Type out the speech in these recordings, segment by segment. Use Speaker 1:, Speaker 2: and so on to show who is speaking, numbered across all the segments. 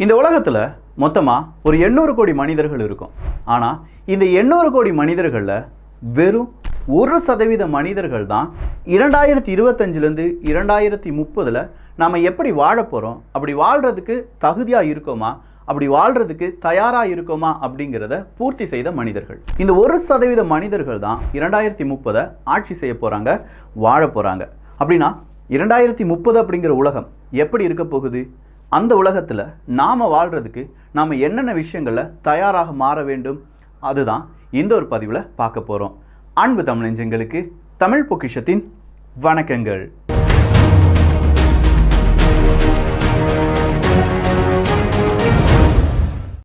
Speaker 1: இந்த உலகத்தில் மொத்தமாக ஒரு 800 கோடி மனிதர்கள் இருக்கும். ஆனால் இந்த 800 கோடி மனிதர்களில் வெறும் 1% மனிதர்கள் தான் 2025லேருந்து 2030 நாம் எப்படி வாழ போகிறோம், அப்படி வாழ்கிறதுக்கு தகுதியாக இருக்கோமா, அப்படி வாழ்கிறதுக்கு தயாராக இருக்கோமா அப்படிங்கிறத பூர்த்தி செய்த மனிதர்கள். இந்த 1% மனிதர்கள் தான் 2030 ஆட்சி செய்ய போகிறாங்க, வாழ போகிறாங்க. அப்படின்னா 2030 அப்படிங்கிற உலகம் எப்படி இருக்க போகுது? அந்த உலகத்தில் நாம் வாழ்கிறதுக்கு நாம் என்னென்ன விஷயங்களில் தயாராக மாற வேண்டும், அதுதான் இந்த ஒரு பதிவில் பார்க்க போகிறோம். அன்பு தமிழஞ்சங்களுக்கு தமிழ் பொக்கிஷத்தின் வணக்கங்கள்.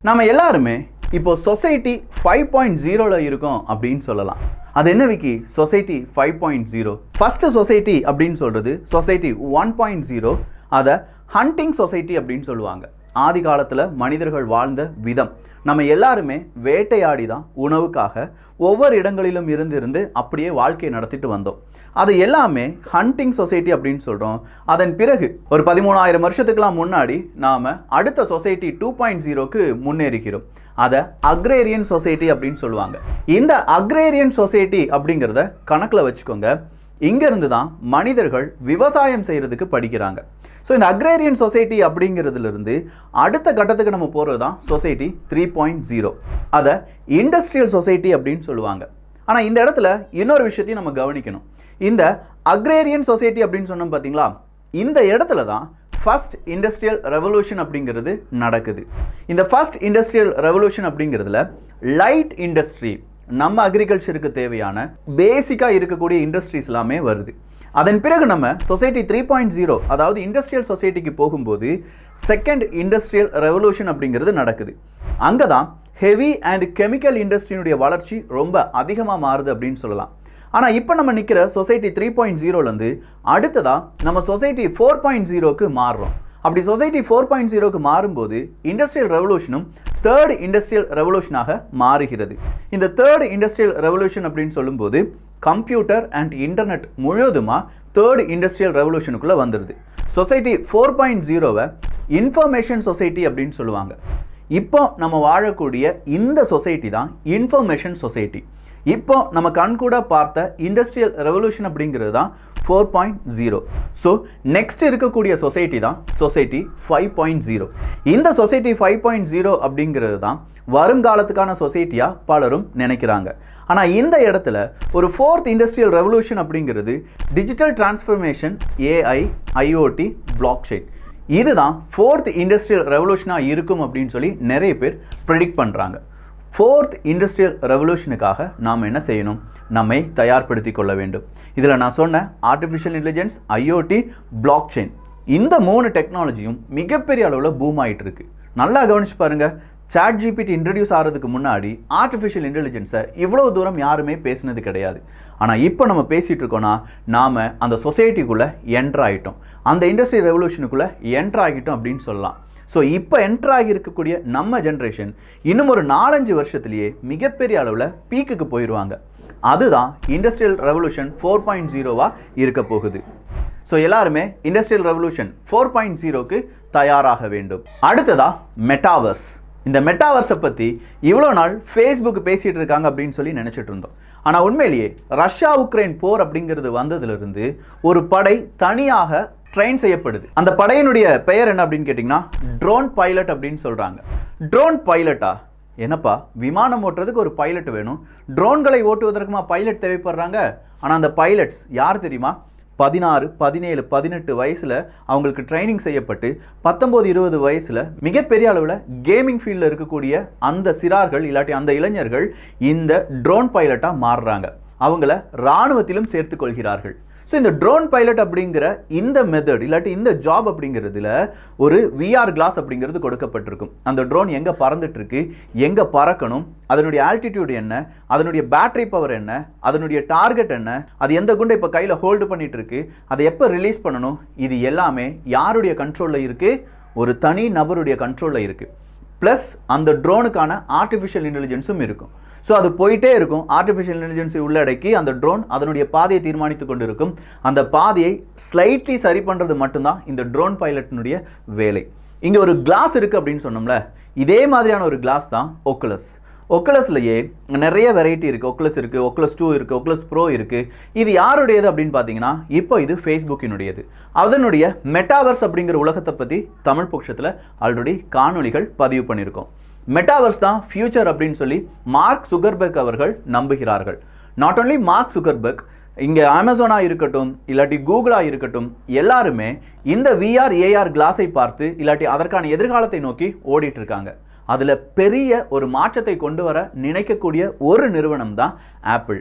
Speaker 1: நாம் எல்லாருமே இப்போ சொசைட்டி 5.0 இருக்கோம் அப்படின்னு சொல்லலாம். அது என்ன விக்கி சொசைட்டி 5.0? ஃபர்ஸ்ட் சொசைட்டி அப்படின்னு சொல்கிறது சொசைட்டி 1.0. அதை ஹண்டிங் சொசைட்டி அப்படின்னு சொல்லுவாங்க. ஆதி காலத்தில் மனிதர்கள் வாழ்ந்த விதம், நம்ம எல்லாருமே வேட்டையாடி தான் உணவுக்காக ஒவ்வொரு இடங்களிலும் இருந்து அப்படியே வாழ்க்கையை நடத்திட்டு வந்தோம். அது எல்லாமே ஹண்டிங் சொசைட்டி அப்படின்னு சொல்கிறோம். அதன் பிறகு ஒரு 13,000 வருஷத்துக்கெல்லாம் முன்னாடி நாம் அடுத்த சொசைட்டி 2.0க்கு முன்னேறிக்கிறோம். அதை அக்ரேரியன் சொசைட்டி அப்படின்னு சொல்லுவாங்க. இந்த அக்ரேரியன் சொசைட்டி அப்படிங்கிறத கணக்கில் வச்சுக்கோங்க. இங்கேருந்து தான் மனிதர்கள் விவசாயம் செய்கிறதுக்கு படிக்கிறாங்க. ஸோ இந்த அக்ரேரியன் சொசைட்டி அப்படிங்கிறதுலேருந்து அடுத்த கட்டத்துக்கு நம்ம போகிறது தான் சொசைட்டி 3.0. அதை இண்டஸ்ட்ரியல் சொசைட்டி அப்படின்னு சொல்லுவாங்க. ஆனால் இந்த இடத்துல இன்னொரு விஷயத்தையும் நம்ம கவனிக்கணும். இந்த அக்ரேரியன் சொசைட்டி அப்படின்னு சொன்னோம் பார்த்தீங்களா, இந்த இடத்துல தான் ஃபர்ஸ்ட் இண்டஸ்ட்ரியல் ரெவல்யூஷன் அப்படிங்கிறது நடக்குது. இந்த ஃபர்ஸ்ட் இண்டஸ்ட்ரியல் ரெவல்யூஷன் அப்படிங்கிறதுல லைட் இண்டஸ்ட்ரி, நம்ம அக்ரிகல்ச்சருக்கு தேவையான பேசிக்காக இருக்கக்கூடிய இண்டஸ்ட்ரீஸ் எல்லாமே வருது. அதன் பிறகு நம்ம சொசைட்டி 3.0 அதாவது இண்டஸ்ட்ரியல் சொசைட்டிக்கு போகும்போது செகண்ட் இண்டஸ்ட்ரியல் ரெவல்யூஷன் அப்படிங்கிறது நடக்குது. அங்கே தான் ஹெவி அண்ட் கெமிக்கல் இண்டஸ்ட்ரியினுடைய வளர்ச்சி ரொம்ப அதிகமாக மாறுது அப்படின்னு சொல்லலாம். ஆனால் இப்போ நம்ம நிற்கிற சொசைட்டி 3.0லேருந்து அடுத்ததாக நம்ம சொசைட்டி 4.0க்கு மாறுறோம். அப்படி சொசைட்டி 4.0க்கு மாறும்போது இண்டஸ்ட்ரியல் ரெவல்யூஷனும் தேர்ட் இண்டஸ்ட்ரியல் ரெவல்யூஷனாக மாறுகிறது. இந்த தேர்ட் இண்டஸ்ட்ரியல் ரெவல்யூஷன் அப்படின்னு சொல்லும்போது கம்ப்யூட்டர் அண்ட் இன்டர்நெட் முழுவதுமாக தேர்ட் இண்டஸ்ட்ரியல் ரெவல்யூஷனுக்குள்ளே வந்துடுது. சொசைட்டி 4.0வை இன்ஃபர்மேஷன் சொசைட்டி அப்படின்னு சொல்லுவாங்க. இப்போ நம்ம வாழக்கூடிய இந்த சொசைட்டி தான் இன்ஃபர்மேஷன் சொசைட்டி. இப்போ நம்ம கண்கூட பார்த்த இண்டஸ்ட்ரியல் ரெவல்யூஷன் அப்படிங்கிறது தான் 4.0. ஸோ நெக்ஸ்ட் இருக்கக்கூடிய சொசைட்டி தான் சொசைட்டி 5.0. இந்த சொசைட்டி 5.0 அப்படிங்கிறது தான் வருங்காலத்துக்கான சொசைட்டியாக பலரும் நினைக்கிறாங்க. ஆனால் இந்த இடத்துல ஒரு ஃபோர்த் இண்டஸ்ட்ரியல் ரெவல்யூஷன் அப்படிங்கிறது digital transformation, AI, IoT, block chain, இதுதான் ஃபோர்த் இண்டஸ்ட்ரியல் ரெவல்யூஷனாக இருக்கும் அப்படின்னு சொல்லி நிறைய பேர் ப்ரெடிக்ட் பண்ணுறாங்க. ஃபோர்த் இண்டஸ்ட்ரியல் ரெவல்யூஷனுக்காக நாம் என்ன செய்யணும்? நம்மை தயார்படுத்தி கொள்ள வேண்டும். இதில் நான் சொன்ன artificial intelligence, IoT, block chain, இந்த 3 டெக்னாலஜியும் மிகப்பெரிய அளவில் பூம் ஆகிட்டு இருக்கு. நல்லா கவனிச்சு பாருங்கள். ChatGPT இன்ட்ரடியூஸ் ஆகிறதுக்கு முன்னாடி ஆர்டிஃபிஷியல் இன்டெலிஜென்ஸை இவ்வளோ தூரம் யாருமே பேசினது கிடையாது. ஆனால் இப்போ நம்ம பேசிகிட்டு இருக்கோன்னா நாம் அந்த சொசைட்டிக்குள்ளே என்ட்ரு ஆகிட்டோம், அந்த இண்டஸ்ட்ரியல் ரெவல்யூஷனுக்குள்ளே என்ட்ரு ஆகிட்டோம் அப்படின்னு சொல்லலாம். ஸோ இப்போ என்ட்ரு ஆகி இருக்கக்கூடிய நம்ம ஜென்ரேஷன் இன்னும் ஒரு 4-5 வருஷத்துலேயே மிகப்பெரிய அளவில் பீக்குக்கு போயிடுவாங்க. அதுதான் இண்டஸ்ட்ரியல் ரெவல்யூஷன் 4.0வா இருக்க போகுது. ஸோ எல்லாருமே இண்டஸ்ட்ரியல் ரெவல்யூஷன் 4.0க்கு தயாராக வேண்டும். அடுத்ததா மெட்டாவர்ஸ். இந்த மெட்டாவர்ஸை பற்றி இவ்வளோ நாள் ஃபேஸ்புக் பேசிகிட்டு இருக்காங்க அப்படின்னு சொல்லி நினச்சிட்டு இருந்தோம். ஆனால் உண்மையிலேயே ரஷ்யா உக்ரைன் போர் அப்படிங்கிறது வந்ததுலேருந்து ஒரு படை தனியாக ட்ரெயின் செய்யப்படுது. அந்த படையினுடைய பெயர் என்ன அப்படின்னு கேட்டிங்கன்னா ட்ரோன் பைலட் அப்படின்னு சொல்கிறாங்க. ட்ரோன் பைலட்டா? என்னப்பா, விமானம் ஓட்டுறதுக்கு ஒரு பைலட் வேணும், ட்ரோன்களை ஓட்டுவதற்குமா பைலட் தேவைப்படுறாங்க? ஆனால் அந்த பைலட்ஸ் யார் தெரியுமா? 16, 17, 18 வயசில் அவங்களுக்கு ட்ரைனிங் செய்யப்பட்டு 19, 20 வயசில் மிகப்பெரிய அளவில் கேமிங் ஃபீல்டில் இருக்கக்கூடிய அந்த சிறார்கள் இல்லாட்டி அந்த இளைஞர்கள் இந்த ட்ரோன் பைலட்டாக மாறுறாங்க. அவங்கள இராணுவத்திலும் சேர்த்து கொள்கிறார்கள். ஸோ இந்த ட்ரோன் பைலட் அப்படிங்கிற இந்த மெத்தட் இல்லாட்டி இந்த ஜாப் அப்படிங்கிறதுல ஒரு விஆர் கிளாஸ் அப்படிங்கிறது கொடுக்கப்பட்டிருக்கும். அந்த ட்ரோன் எங்கே பறந்துட்டுருக்கு, எங்கே பறக்கணும், அதனுடைய ஆல்டிடியூட் என்ன, அதனுடைய பேட்டரி பவர் என்ன, அதனுடைய டார்கெட் என்ன, அது எந்த குண்டை இப்போ கையில் ஹோல்டு பண்ணிட்டு இருக்கு, அதை எப்போ ரிலீஸ் பண்ணணும், இது எல்லாமே யாருடைய கண்ட்ரோலில் இருக்குது? ஒரு தனி நபருடைய கண்ட்ரோலில் இருக்குது. ப்ளஸ் அந்த ட்ரோனுக்கான ஆர்டிஃபிஷியல் இன்டெலிஜென்ஸும் இருக்கும். ஸோ அது போயிட்டே இருக்கும். ஆர்டிஃபிஷியல் இன்டெலிஜென்ஸை உள்ளடக்கி அந்த ட்ரோன் அதனுடைய பாதையை தீர்மானித்து கொண்டு இருக்கும். அந்த பாதையை ஸ்லைட்லி சரி பண்ணுறது மட்டும்தான் இந்த ட்ரோன் பைலட்டினுடைய வேலை. இங்கே ஒரு கிளாஸ் இருக்குது அப்படின்னு சொன்னோம்ல, இதே மாதிரியான ஒரு கிளாஸ் தான் ஒக்குலஸ். ஒக்குலஸ்லையே நிறைய வெரைட்டி இருக்குது. ஒக்குலஸ் இருக்குது, ஒக்குலஸ் 2 இருக்குது, ஒக்குலஸ் ப்ரோ இருக்குது. இது யாருடையது அப்படின்னு பார்த்தீங்கன்னா இப்போ இது ஃபேஸ்புக்கினுடையது. அதனுடைய மெட்டாவர்ஸ் அப்படிங்கிற உலகத்தை பற்றி தமிழ் பட்சத்தில் ஆல்ரெடி காணொலிகள் பதிவு பண்ணியிருக்கோம். மெட்டாவர்ஸ் தான் ஃபியூச்சர் அப்படின்னு சொல்லி மார்க் சுகர்பர்க் அவர்கள் நம்புகிறார்கள். நாட் ஓன்லி மார்க் சுகர்பர்க், இங்கே அமேசானாக இருக்கட்டும் இல்லாட்டி கூகுளாக இருக்கட்டும், எல்லாருமே இந்த விஆர் ஏஆர் கிளாஸை பார்த்து இல்லாட்டி அதற்கான எதிர்காலத்தை நோக்கி ஓடிட்டு இருக்காங்க. அதில் பெரிய ஒரு மாற்றத்தை கொண்டு வர நினைக்கக்கூடிய ஒரு நிறுவனம் தான் ஆப்பிள்.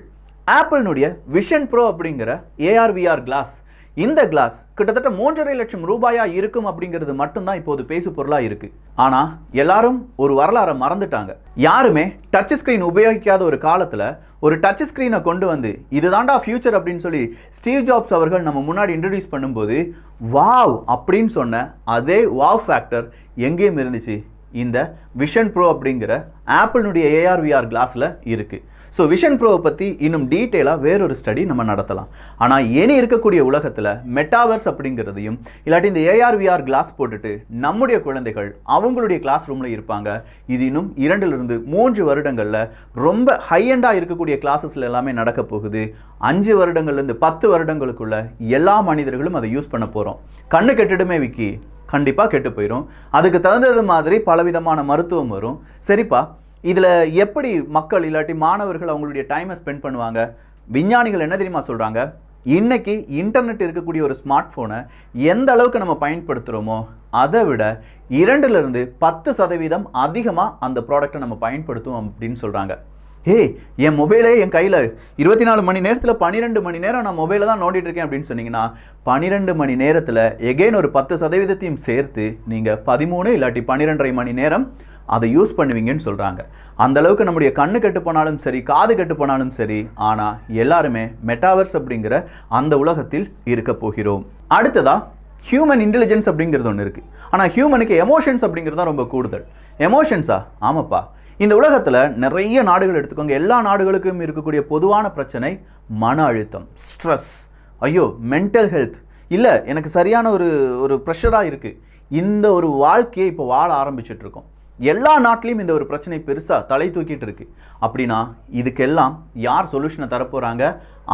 Speaker 1: ஆப்பிள்னுடைய விஷன் ப்ரோ அப்படிங்கிற ஏஆர் கிளாஸ், இந்த கிளாஸ் கிட்டத்தட்ட 3.5 லட்சம் ரூபாயா இருக்கும் அப்படிங்கிறது மட்டும்தான் இப்போது பேசு பொருளாக இருக்கு. ஆனால் எல்லாரும் ஒரு வரலாறை மறந்துட்டாங்க. யாருமே டச் ஸ்க்ரீன் உபயோகிக்காத ஒரு காலத்தில் ஒரு டச் ஸ்க்ரீனை கொண்டு வந்து இதுதான்டா ஃபியூச்சர் அப்படின்னு சொல்லி ஸ்டீவ் ஜாப்ஸ் அவர்கள் நம்ம முன்னாடி இன்ட்ரடியூஸ் பண்ணும்போது வாவ் அப்படின்னு சொன்ன அதே வாவ் ஃபேக்டர் எங்கேயும் இருந்துச்சு, இந்த விஷன் ப்ரோ அப்படிங்கிற ஆப்பிள்னுடைய ஏஆர் கிளாஸில் இருக்குது. ஸோ விஷன் ப்ரோவை பற்றி இன்னும் டீட்டெயிலாக வேறொரு ஸ்டடி நம்ம நடத்தலாம். ஆனால் இனி இருக்கக்கூடிய உலகத்தில் மெட்டாவர்ஸ் அப்படிங்கிறதையும் இல்லாட்டி இந்த ஏஆர் கிளாஸ் போட்டுட்டு நம்முடைய குழந்தைகள் அவங்களுடைய கிளாஸ் ரூமில் இருப்பாங்க. இது இன்னும் 2 to 3 வருடங்களில் ரொம்ப ஹையண்டாக இருக்கக்கூடிய கிளாஸஸில் எல்லாமே நடக்க போகுது. 5 வருடங்கள்லேருந்து 10 வருடங்களுக்குள்ள எல்லா மனிதர்களும் அதை யூஸ் பண்ண போகிறோம். கண்ணு கெட்டுடுமே விக்கி, கண்டிப்பாக கெட்டு போயிடும். அதுக்கு தகுந்தது மாதிரி பலவிதமான மருத்துவம் வரும். சரிப்பா, இதில் எப்படி மக்கள் இல்லாட்டி மாணவர்கள் அவங்களுடைய டைமை ஸ்பெண்ட் பண்ணுவாங்க? விஞ்ஞானிகள் என்ன தெரியுமா சொல்கிறாங்க, இன்னைக்கு இன்டர்நெட் இருக்கக்கூடிய ஒரு ஸ்மார்ட் ஃபோனை எந்த அளவுக்கு நம்ம பயன்படுத்துகிறோமோ அதை விட 2 to 10% அதிகமாக அந்த ப்ராடக்டை நம்ம பயன்படுத்துவோம் அப்படின்னு சொல்கிறாங்க. என் மொபைலே என் கையில் 24 மணி நேரத்தில் 12 மணி நேரம் நான் மொபைலில் தான் நோண்டிட்டு இருக்கேன் அப்படின்னு சொன்னீங்கன்னா 12 மணி நேரத்தில் எகெயின் ஒரு 10% சேர்த்து நீங்கள் 13 இல்லாட்டி 12.5 மணி நேரம் அதை யூஸ் பண்ணுவீங்கன்னு சொல்கிறாங்க. அந்த அளவுக்கு நம்முடைய கண்ணு கெட்டு போனாலும் சரி, காது கெட்டு போனாலும் சரி, ஆனால் எல்லாருமே மெட்டாவர்ஸ் அப்படிங்கிற அந்த உலகத்தில் இருக்க போகிறோம். அடுத்ததா ஹியூமன் இன்டெலிஜென்ஸ் அப்படிங்கிறது ஒன்று இருக்குது. ஆனால் ஹியூமனுக்கு எமோஷன்ஸ் அப்படிங்கிறது தான் ரொம்ப கூடுதல். எமோஷன்ஸா? ஆமாப்பா. இந்த உலகத்தில் நிறைய நாடுகள் எடுத்துக்கோங்க, எல்லா நாடுகளுக்கும் இருக்கக்கூடிய பொதுவான பிரச்சனை மன அழுத்தம், ஸ்ட்ரெஸ். ஐயோ, மென்டல் ஹெல்த் இல்லை, எனக்கு சரியான ஒரு ப்ரெஷராக இருக்குது. இந்த ஒரு வாழ்க்கையை இப்போ வாழ ஆரம்பிச்சுட்டு இருக்கோம். எல்லா நாட்டிலையும் இந்த ஒரு பிரச்சனை பெருசாக தலை தூக்கிட்டு இருக்கு. அப்படின்னா இதுக்கெல்லாம் யார் சொல்யூஷனை தரப்போகிறாங்க?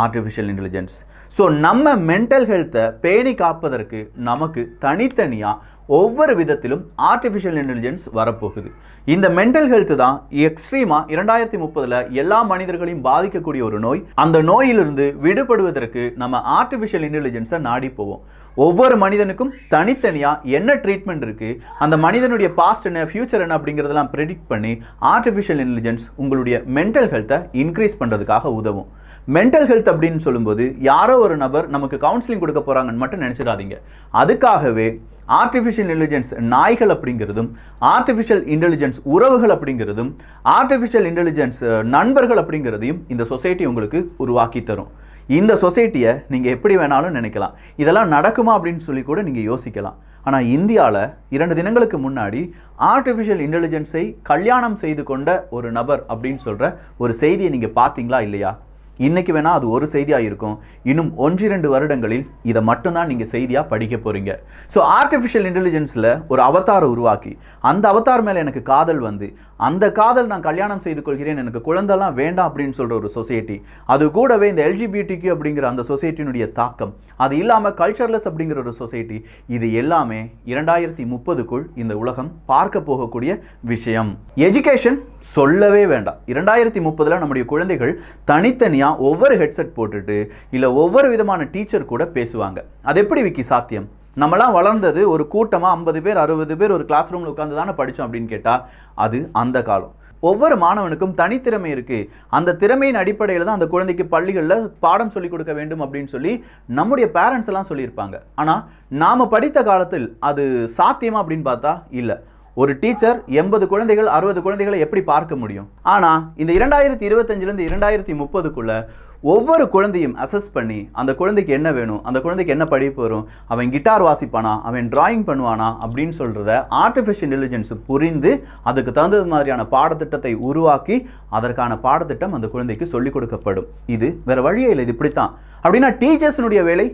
Speaker 1: Artificial intelligence. ஸோ நம்ம மென்டல் ஹெல்த்தை பேணி காப்பதற்கு நமக்கு தனித்தனியாக ஒவ்வொரு விதத்திலும் ஆர்டிஃபிஷியல் இன்டெலிஜென்ஸ் வரப்போகுது. இந்த மென்டல் ஹெல்த் தான் எக்ஸ்ட்ரீமாக 2030 எல்லா மனிதர்களையும் பாதிக்கக்கூடிய ஒரு நோய். அந்த நோயிலிருந்து விடுபடுவதற்கு நம்ம ஆர்டிஃபிஷியல் இன்டெலிஜென்ஸை நாடி போவோம். ஒவ்வொரு மனிதனுக்கும் தனித்தனியாக என்ன ட்ரீட்மெண்ட் இருக்குது, அந்த மனிதனுடைய பாஸ்ட் என்ன, ஃபியூச்சர் என்ன அப்படிங்கிறதெல்லாம் ப்ரெடிக்ட் பண்ணி ஆர்டிஃபிஷியல் இன்டெலிஜென்ஸ் உங்களுடைய மென்டல் ஹெல்த்தை இன்க்ரீஸ் பண்ணுறதுக்காக உதவும். மென்டல் ஹெல்த் அப்படின்னு சொல்லும்போது யாரோ ஒரு நபர் நமக்கு கவுன்சிலிங் கொடுக்க போகிறாங்கன்னு மட்டும் நினச்சிடாதீங்க. அதுக்காகவே ஆர்டிஃபிஷியல் இன்டெலிஜென்ஸ் நாய்கள் அப்படிங்கிறதும், ஆர்டிஃபிஷியல் இன்டெலிஜென்ஸ் உறவுகள் அப்படிங்கிறதும், ஆர்டிஃபிஷியல் இன்டெலிஜென்ஸ் நண்பர்கள் அப்படிங்கிறதையும் இந்த சொசைட்டி உங்களுக்கு உருவாக்கி தரும். இந்த சொசைட்டியை நீங்கள் எப்படி வேணாலும் நினைக்கலாம். இதெல்லாம் நடக்குமா அப்படின்னு சொல்லி கூட நீங்கள் யோசிக்கலாம். ஆனால் இந்தியாவில் 2 தினங்களுக்கு முன்னாடி ஆர்டிஃபிஷியல் இன்டெலிஜென்ஸை கல்யாணம் செய்து கொண்ட ஒரு நபர் அப்படின்னு சொல்கிற ஒரு செய்தியை நீங்கள் பார்த்தீங்களா இல்லையா? இன்றைக்கி வேணால் அது ஒரு செய்தியாக இருக்கும். இன்னும் 1-2 வருடங்களில் இதை மட்டும்தான் நீங்கள் செய்தியாக படிக்க போகிறீங்க. ஸோ ஆர்டிஃபிஷியல் இன்டெலிஜென்ஸில் ஒரு அவதாரை உருவாக்கி அந்த அவதார் மேலே எனக்கு காதல் வந்து அந்த காதல் நான் கல்யாணம் செய்து கொள்கிறேன், எனக்கு குழந்தைலாம் வேண்டாம் அப்படின்னு சொல்கிற ஒரு சொசைட்டி, அது கூடவே இந்த LGBTQ அப்படிங்கிற அந்த சொசைட்டினுடைய தாக்கம், அது இல்லாமல் கல்ச்சர்லெஸ் அப்படிங்கிற ஒரு சொசைட்டி, இது எல்லாமே 2030க்குள் இந்த உலகம் பார்க்க போகக்கூடிய விஷயம். எஜுகேஷன் சொல்லவே வேண்டாம். 2030 நம்முடைய குழந்தைகள் தனித்தனியாக ஒவ்வொரு ஹெட்செட் போட்டுட்டு இல்லை ஒவ்வொரு விதமான டீச்சர் கூட பேசுவாங்க. அது எப்படி விக்கி சாத்தியம்? நம்மளாம் வளர்ந்தது ஒரு கூட்டமாக 50 பேர் 60 பேர் ஒரு கிளாஸ் ரூமில் உட்காந்து தானே படித்தோம் அப்படின்னு கேட்டால் அது அந்த காலம். ஒவ்வொரு மாணவனுக்கும் தனித்திறமை இருக்குது. அந்த திறமையின் அடிப்படையில் தான் அந்த குழந்தைக்கு பள்ளிகளில் பாடம் சொல்லிக் கொடுக்க வேண்டும் அப்படின்னு சொல்லி நம்முடைய பேரண்ட்ஸ் எல்லாம் சொல்லியிருப்பாங்க. ஆனால் நாம் படித்த காலத்தில் அது சாத்தியமா அப்படின்னு பார்த்தா இல்லை. ஒரு டீச்சர் 80 குழந்தைகள் 60 குழந்தைகளை எப்படி பார்க்க முடியும்? ஆனால் இந்த 2025லேருந்து 2030க்குள்ள ஒவ்வொரு குழந்தையும் அசஸ் பண்ணி அந்த குழந்தைக்கு என்ன வேணும், அந்த குழந்தைக்கு என்ன படிப்பு வரும், அவன் கிட்டார் வாசிப்பானா, அவன் டிராயிங் பண்ணுவானா அப்படின்னு சொல்கிறத ஆர்டிஃபிஷியல் இன்டெலிஜென்ஸ் புரிந்து அதுக்கு தகுந்த மாதிரியான பாடத்திட்டத்தை உருவாக்கி அதற்கான பாடத்திட்டம் அந்த குழந்தைக்கு சொல்லிக் கொடுக்கப்படும். இது வேறு வழியே இல்லை, இது இப்படித்தான். அப்படின்னா டீச்சர்ஸினுடைய வேலை,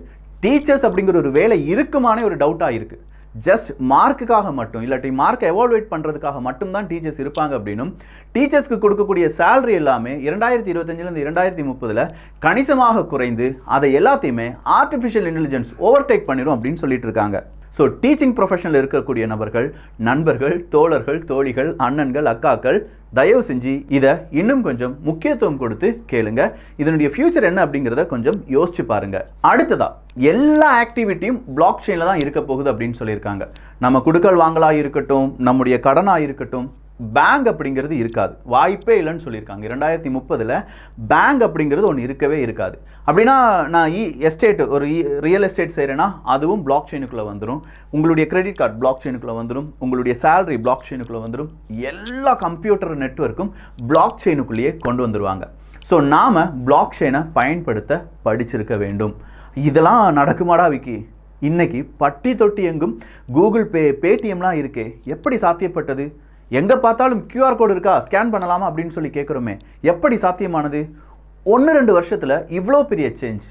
Speaker 1: டீச்சர்ஸ் அப்படிங்கிற ஒரு வேலை இருக்குமானே ஒரு டவுட்டாக இருக்குது. ஜஸ்ட் மார்க்குக்காக மட்டும் இல்லாட்டி மார்க்கை எவால்வேட் பண்ணுறதுக்காக மட்டும்தான் டீச்சர்ஸ் இருப்பாங்க அப்படின்னும் டீச்சர்ஸ்க்கு கொடுக்கக்கூடிய சேலரி எல்லாமே 2025லேருந்து 2030 கணிசமாக குறைந்து அதை எல்லாத்தையுமே ஆர்டிஃபிஷியல் இன்டெலிஜென்ஸ் ஓவர்டேக் பண்ணிடும் அப்படின்னு சொல்லிட்டு இருக்காங்க. ஸோ டீச்சிங் ப்ரொஃபஷனில் இருக்கக்கூடிய நபர்கள், நண்பர்கள், தோழர்கள், தோழிகள், அண்ணன்கள், அக்காக்கள், தயவு செஞ்சு இதை இன்னும் கொஞ்சம் முக்கியத்துவம் கொடுத்து கேளுங்க. இதனுடைய ஃபியூச்சர் என்ன அப்படிங்கிறத கொஞ்சம் யோசிச்சு பாருங்க. அடுத்ததா எல்லா ஆக்டிவிட்டியும் பிளாக் செயினில் தான் இருக்க போகுது அப்படின்னு சொல்லியிருக்காங்க. நம்ம குடுக்கல் வாங்கலாக இருக்கட்டும், நம்முடைய கடனாக இருக்கட்டும், பேங்க் அப்படிங்கிறது இருக்காது, வாய்ப்பே இல்லைன்னு சொல்லியிருக்காங்க. 2030 பேங்க் அப்படிங்கிறது ஒன்று இருக்கவே இருக்காது. அப்படின்னா நான் எஸ்டேட் ஒரு ரியல் எஸ்டேட் செய்கிறேன்னா அதுவும் பிளாக் செயினுக்குள்ளே வந்துடும். உங்களுடைய கிரெடிட் கார்டு பிளாக் செயினுக்குள்ளே வந்துடும். உங்களுடைய சேலரி பிளாக் செயினுக்குள்ளே வந்துடும். எல்லா கம்ப்யூட்டர் நெட்வொர்க்கும் பிளாக் செயினுக்குள்ளேயே கொண்டு வந்துடுவாங்க. ஸோ நாம் பிளாக் செயினை பயன்படுத்த படிச்சிருக்க வேண்டும். இதெல்லாம் நடக்குமாடா விக்கி? இன்னைக்கு பட்டி தொட்டி எங்கும் கூகுள் பே, பேடிஎம்லாம் இருக்கே, எப்படி சாத்தியப்பட்டது? எங்கே பார்த்தாலும் QR கோடு இருக்கா, ஸ்கேன் பண்ணலாமா அப்படின்னு சொல்லி கேட்குறோமே, எப்படி சாத்தியமானது? 1-2 வருஷத்தில் இவ்வளோ பெரிய சேஞ்ச்.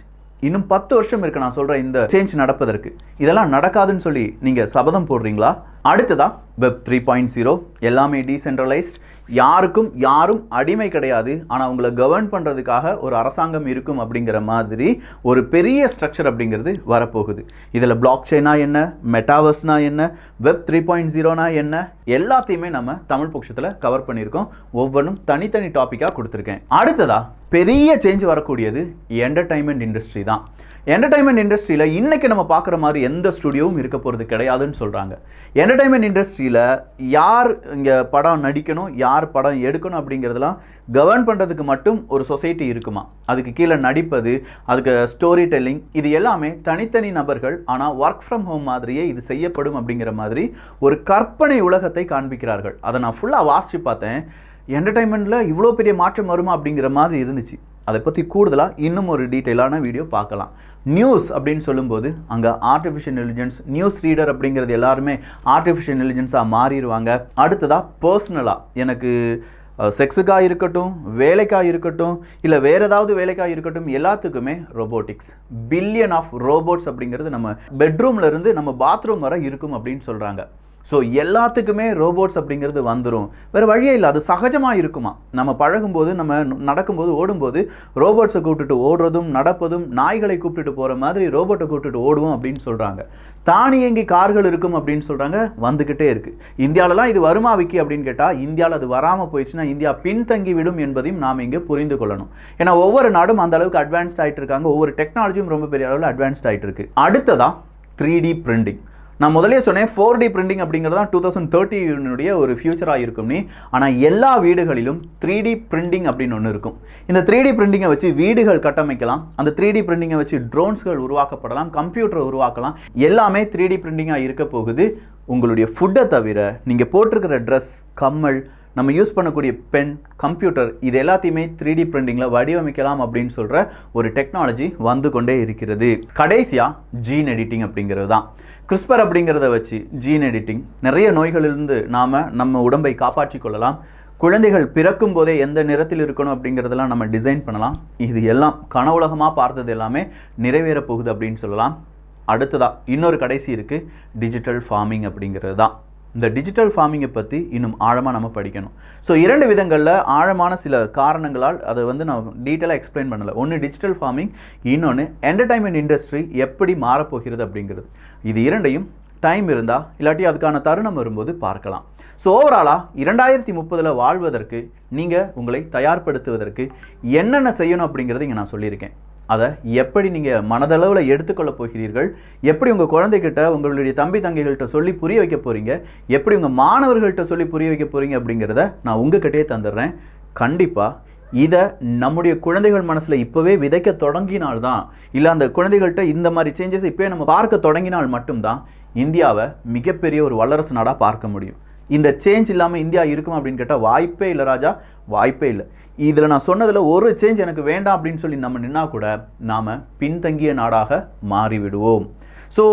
Speaker 1: இன்னும் 10 வருஷம் இருக்கு நான் சொல்கிறேன் இந்த சேஞ்ச் நடப்பதற்கு. இதெல்லாம் நடக்காதுன்னு சொல்லி நீங்கள் சபதம் போடுறீங்களா? அடுத்ததா வெப் 3.0 எல்லாமே டீசென்ட்ரலைஸ்ட், யாரும் அடிமை கிடையாது. ஆனால் உங்களை கவர்ன் பண்ணுறதுக்காக ஒரு அரசாங்கம் இருக்கும் அப்படிங்கிற மாதிரி ஒரு பெரிய ஸ்ட்ரக்சர் அப்படிங்கிறது வரப்போகுது. இதில் பிளாக் செயினா என்ன, மெட்டாவர்ஸ்னா என்ன, வெப் 3.0னா என்ன, எல்லாத்தையுமே நம்ம தமிழ் பொக்கிஷத்தில் கவர் பண்ணியிருக்கோம். ஒவ்வொன்றும் தனித்தனி டாப்பிக்காக கொடுத்துருக்கேன். அடுத்ததா பெரிய சேஞ்ச் வரக்கூடியது என்டர்டைன்மெண்ட் இண்டஸ்ட்ரி தான். என்டர்டைன்மெண்ட் இண்டஸ்ட்ரியில் இன்றைக்கி நம்ம பார்க்குற மாதிரி எந்த ஸ்டுடியோவும் இருக்க போகிறது கிடையாதுன்னு சொல்கிறாங்க. என்டர்டைன்மெண்ட் இண்டஸ்ட்ரியில் யார் இங்கே படம் நடிக்கணும், யார் படம் எடுக்கணும் அப்படிங்கிறதுலாம் கவர்ன் பண்ணுறதுக்கு மட்டும் ஒரு சொசைட்டி இருக்குமா? அதுக்கு கீழே நடிப்பது, அதுக்கு ஸ்டோரி டெல்லிங், இது எல்லாமே தனித்தனி நபர்கள். ஆனால் ஒர்க் ஃப்ரம் ஹோம் மாதிரியே இது செய்யப்படும் அப்படிங்கிற மாதிரி ஒரு கற்பனை உலகத்தை காண்பிக்கிறார்கள். அதை நான் ஃபுல்லாக வாசித்து பார்த்தேன். என்டர்டைன்மெண்ட்டில் இவ்வளோ பெரிய மாற்றம் வருமா அப்படிங்கிற மாதிரி இருந்துச்சு. அதை பற்றி கூடுதலாக இன்னும் ஒரு டீட்டெயிலான வீடியோ பார்க்கலாம். நியூஸ் அப்படின்னு சொல்லும்போது அங்கே ஆர்டிஃபிஷியல் இன்டெலிஜென்ஸ், நியூஸ் ரீடர் அப்படிங்கிறது எல்லாருமே ஆர்டிஃபிஷியல் இன்டெலிஜென்ஸாக மாறிடுவாங்க. அடுத்ததாக பர்சனலாக எனக்கு செக்ஸுக்காக இருக்கட்டும், வேலைக்காக இருக்கட்டும், இல்லை வேறு ஏதாவது வேலைக்காக இருக்கட்டும், எல்லாத்துக்குமே ரோபோட்டிக்ஸ், பில்லியன் ஆஃப் ரோபோட்ஸ் அப்படிங்கிறது நம்ம பெட்ரூம்லேருந்து நம்ம பாத்ரூம் வரை இருக்கும் அப்படின்னு சொல்கிறாங்க. ஸோ எல்லாத்துக்குமே ரோபோட்ஸ் அப்படிங்கிறது வந்துடும். வேறு வழியே இல்லை, அது சகஜமாக இருக்குமா? நம்ம பழகும்போது, நம்ம நடக்கும்போது, ஓடும்போது ரோபோட்ஸை கூப்பிட்டுட்டு ஓடுறதும் நடப்பதும், நாய்களை கூப்பிட்டுட்டு போகிற மாதிரி ரோபோட்டை கூப்பிட்டுட்டு ஓடுவோம் அப்படின்னு சொல்கிறாங்க. தானியங்கி கார்கள் இருக்கும் அப்படின்னு சொல்கிறாங்க, வந்துக்கிட்டே இருக்குது. இந்தியாவிலலாம் இது வருமா விக்கி அப்படின்னு கேட்டால், இந்தியாவில் அது வராமல் போயிடுச்சுன்னா இந்தியா பின்தங்கி விடும் என்பதையும் நாம் இங்கே புரிந்து கொள்ளணும். ஏன்னா ஒவ்வொரு நாடும் அந்த அளவுக்கு அட்வான்ஸ்ட் ஆகிட்டு இருக்காங்க. ஒவ்வொரு டெக்னாலஜியும் ரொம்ப பெரிய அளவில் அட்வான்ஸ்ட் ஆகிட்டு இருக்கு. அடுத்ததாக 3D பிரிண்டிங். நான் முதலே சொன்னேன் 4D பிரிண்டிங் அப்படிங்கிறது தான் 2030 ஒரு ஃபியூச்சராக இருக்கும்னு. ஆனால் எல்லா வீடுகளிலும் 3D பிரிண்டிங் அப்படின்னு ஒன்று இருக்கும். இந்த 3D பிரிண்டிங்கை வச்சு வீடுகள் கட்டமைக்கலாம். அந்த 3D பிரிண்டிங்கை வச்சு ட்ரோன்ஸ்கள் உருவாக்கப்படலாம், கம்ப்யூட்டரை உருவாக்கலாம். எல்லாமே 3D பிரிண்டிங்காக இருக்க போகுது. உங்களுடைய ஃபுட்டை தவிர நீங்கள் போட்டிருக்கிற ட்ரெஸ், கம்மல், நம்ம யூஸ் பண்ணக்கூடிய பென், கம்ப்யூட்டர், இது எல்லாத்தையுமே 3D பிரிண்டிங்கில் வடிவமைக்கலாம் அப்படின்னு சொல்கிற ஒரு டெக்னாலஜி வந்து கொண்டே இருக்கிறது. கடைசியாக ஜீன் எடிட்டிங் அப்படிங்கிறது தான். கிறிஸ்பர் அப்படிங்கிறத வச்சு ஜீன் எடிட்டிங், நிறைய நோய்களிலிருந்து நாம் நம்ம உடம்பை காப்பாற்றி கொள்ளலாம். குழந்தைகள் பிறக்கும் போதே எந்த நிறத்தில் இருக்கணும் அப்படிங்கிறதெல்லாம் நம்ம டிசைன் பண்ணலாம். இது எல்லாம் கனவுலகமாக பார்த்தது எல்லாமே நிறைவேற போகுது அப்படின்னு சொல்லலாம். அடுத்ததாக இன்னொரு கடைசி இருக்குது, டிஜிட்டல் ஃபார்மிங் அப்படிங்கிறது தான். இந்த டிஜிட்டல் ஃபார்மிங்கை பற்றி இன்னும் ஆழமாக நம்ம படிக்கணும். ஸோ 2 விதங்களில் ஆழமான சில காரணங்களால் அதை நான் டீட்டெயிலாக எக்ஸ்பிளைன் பண்ணலை. ஒன்று டிஜிட்டல் ஃபார்மிங், இன்னொன்று என்டர்டைன்மெண்ட் இண்டஸ்ட்ரி எப்படி மாறப்போகிறது அப்படிங்கிறது. இது இரண்டையும் டைம் இருந்தால் இல்லாட்டி அதுக்கான தருணம் வரும்போது பார்க்கலாம். ஸோ ஓவராலாக 2030 வாழ்வதற்கு நீங்கள் உங்களை தயார்படுத்துவதற்கு என்னென்ன செய்யணும் அப்படிங்கிறது இங்கே நான் சொல்லியிருக்கேன். அதை எப்படி நீங்கள் மனதளவில் எடுத்துக்கொள்ள போகிறீர்கள், எப்படி உங்கள் குழந்தைகிட்ட, உங்களுடைய தம்பி தங்கைகள்கிட்ட சொல்லி புரிய வைக்க போகிறீங்க, எப்படி உங்கள் மாணவர்கள்ட்ட சொல்லி புரிய வைக்க போகிறீங்க அப்படிங்கிறத நான் உங்ககிட்டயே தந்துடுறேன். கண்டிப்பாக இதை நம்முடைய குழந்தைகள் மனசில் இப்போவே விதைக்க தொடங்கினால்தான், இல்லை அந்த குழந்தைகள்கிட்ட இந்த மாதிரி சேஞ்சஸ் இப்போவே நம்ம பார்க்க தொடங்கினால் மட்டும்தான் இந்தியாவை மிகப்பெரிய ஒரு வல்லரசு நாடாக பார்க்க முடியும். இந்த சேஞ்ச் இல்லாமல் இந்தியா இருக்கும் அப்படின்னு கேட்டால் வாய்ப்பே இல்லை ராஜா, வாய்ப்பே இல்லை. இதில் நான் சொன்னதில் ஒரு சேஞ்ச் எனக்கு வேண்டாம் அப்படின்னு சொல்லி நம்ம நின்னா கூட நாம் பின்தங்கிய நாடாக மாறிவிடுவோம். ஸோ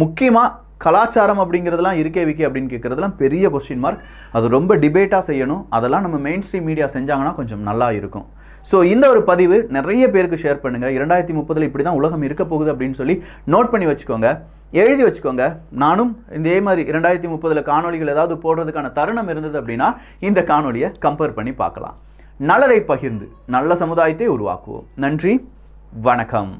Speaker 1: முக்கியமாக கலாச்சாரம் அப்படிங்கிறதுலாம் இருக்கே விக்கி அப்படின்னு கேட்குறதுலாம் பெரிய கொஸ்டின் மார்க். அது ரொம்ப டிபேட்டாக செய்யணும். அதெல்லாம் நம்ம மெயின் ஸ்ட்ரீம் மீடியா செஞ்சாங்கன்னா கொஞ்சம் நல்லா இருக்கும். ஸோ இந்த ஒரு பதிவு நிறைய பேருக்கு ஷேர் பண்ணுங்கள். 2030 இப்படி தான் உலகம் இருக்க போகுது அப்படின்னு சொல்லி நோட் பண்ணி வச்சுக்கோங்க, எழுதி வச்சுக்கோங்க. நானும் இதே மாதிரி 2030 காணொலிகள் ஏதாவது போடுறதுக்கான தருணம் இருந்தது அப்படின்னா இந்த காணொலியை கம்பேர் பண்ணி பார்க்கலாம். நல்லதை பகிர்ந்து நல்ல சமுதாயத்தை உருவாக்குவோம். நன்றி, வணக்கம்.